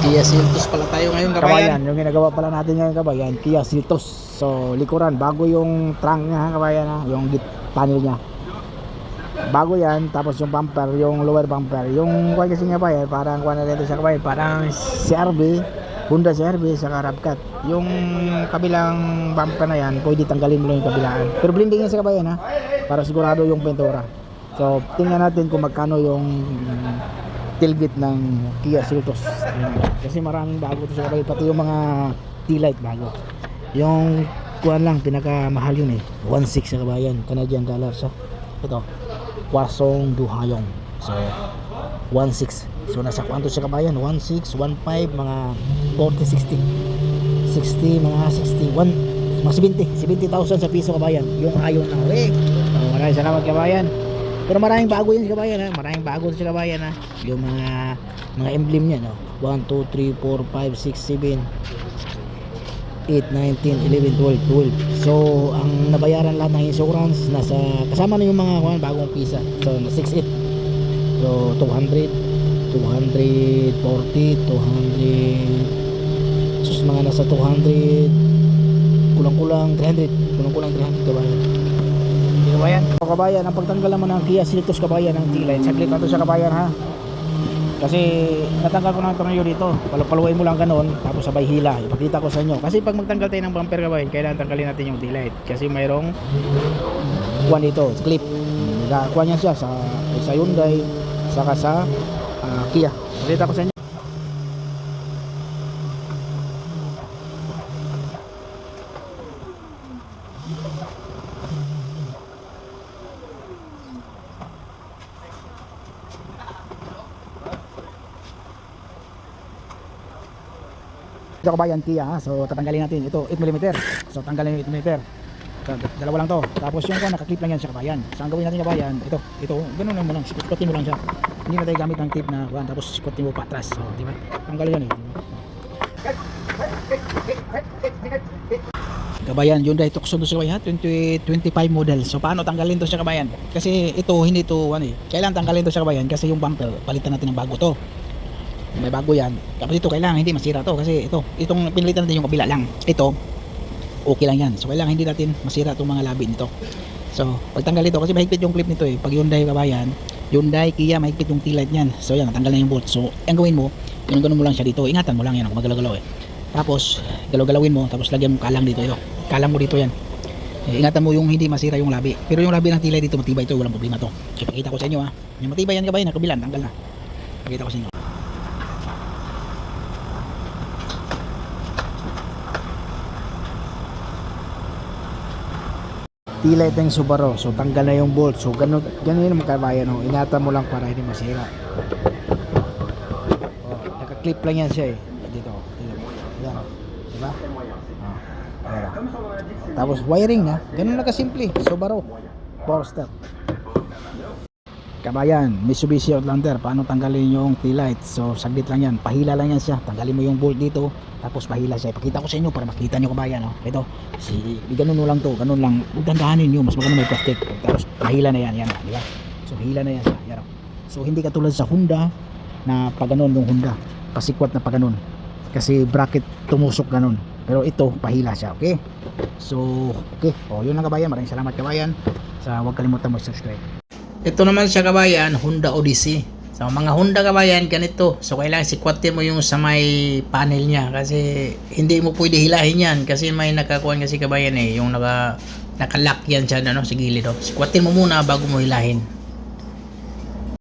Kia Seltos pala tayo ngayon, kabayan. Kabayan, yung ginagawa pala natin ngayon kabayan, Kia Seltos. So likuran, bago yung trunk niya kabayan ha, yung panel niya. Bago yan, tapos yung bumper, yung lower bumper. Yung kuha kasi nga kabayan, parang kuha na dito siya kabayan, parang CRV, Honda CRV sa Rabcat. Yung kabilang bumper na yan, pwede tanggalin mo lang yung kabilaan. Pero blending yan sa kabayan ha, para sigurado yung pintura. So tingnan natin kung magkano yung tailgate ng Kia Seltos. Kasi maraming bago to sa kabayan, pati yung mga T-light bago. Yung kuan lang pinakamahal yun eh, 1.6 sa kabayan, Canadian dollar siya. Ito, Kwasong Duhayong. So 1.6. So nasa kwanto siya kabayan, 1.6, 1.5, mga 40, 60, mga 61, mga 70,000 sa piso kabayan. Yung ayon na okay. So, maraming salamat kabayan. Pero maraming bago yan sa kabayan ha. Maraming bago sa kabayan ha. Yung mga emblem niya no. 1, 2, 3, 4, 5, 6, 7 8, 9, 10, 11, 12. So ang nabayaran lahat ng insurance nasa kasama na yung mga bagong pisa. So 6.8. So 200, 240, 200. Sus mga nasa 200. Kulang-kulang 300. Kulang-kulang 300 kabayan. Kabayan, kabayan, ang pagtanggal naman ng Kia Seltos kabayan ng T-line, saglit na to sa kabayan ha. Kasi natanggal ko ng tornilyo dito, palupaluin mo lang ganon, tapos sabay hila, ipakita ko sa inyo. Kasi pag magtanggal tayo ng bumper kabayan, kailangan tanggalin natin yung T-light. Kasi mayroong kuwan dito, clip. Kuwan yan siya sa Hyundai, saka sa Kia. Pakita ko sa inyo. Ito kabayan Kia ha. So tatanggalin natin ito 8mm. So tanggalin yung 8mm. So, dalawa lang to. Tapos yung nakaklip lang yan sa kabayan. So ang gawin natin kabayan, ito ganoon lang mo lang, sikutin mo lang siya. Hindi na tayo gamit ng tape na kuan, tapos sikutin mo pa atras. So di ba? Tanggalin yan eh. Kabayan, Hyundai Tucson to sa kabayan, 2025 model. So paano tanggalin to sa kabayan? Kasi ito hindi to kailangan tanggalin to sa kabayan kasi yung bumper palitan natin ng bago to. May bago yan, tapos ito kailangan hindi masira to kasi itong pinilitan natin yung kabila lang, ito okay lang yan. So kailangan hindi natin masira itong mga labi nito. So pagtanggal ito kasi mahigpit yung clip nito eh, pag Hyundai kabayan, Hyundai, Kia, mahigpit yung T-light niyan. So yan, natanggal na yung bolt. So ang gawin mo, ganun mo lang siya dito, ingatan mo lang yan kung magalaw-galaw eh. Tapos galaw-galawin mo, tapos lagyan mo kalang dito, ito kalang mo dito yan. Ingatan mo yung hindi masira yung labi, pero yung labi ng T-light dito matibay ito, walang problema to. So pakita ko sa inyo ha, yung matibay yan kabayan, kabilan, tanggal na, pakita ko sa inyo. T-light ng Subaru, so tanggal na yung bolt. So ganun yung kabayan oh. Ingatan mo lang para hindi masira. Naka-clip lang yan siya eh. Dito. Yan. Diba? Ayan. Tapos wiring na. Ganun na kasimple. Subaru. 4-step. Kabayan, Mitsubishi Outlander, paano tanggalin yung T-light? So saglit lang yan, pahila lang yan siya. Tanggalin mo yung bolt dito, tapos pahila siya. Ipakita ko sa inyo para makita nyo kabayan oh. Ito, ganun lang to, ganun lang. Dandahanin nyo, mas maganda may plastic. Tapos pahila na yan, di ba? So hila na yan siya, yan oh. So hindi katulad sa Honda na pag ganun yung Honda, pasikwat na pag ganun. Kasi bracket tumusok ganun. Pero ito, pahila siya, okay? So, okay. O, yun lang kabayan. Maraming salamat kabayan. Huwag kalimutan mag-subscribe. Ito naman siya kabayan, Honda Odyssey. So mga Honda kabayan, ganito. So kailangan sikwatin mo yung sa may panel niya kasi hindi mo pwede hilahin yan kasi may nakakuan kasi kabayan eh, yung nakalock yan siya sa gilid. Sikwatin mo muna bago mo hilahin.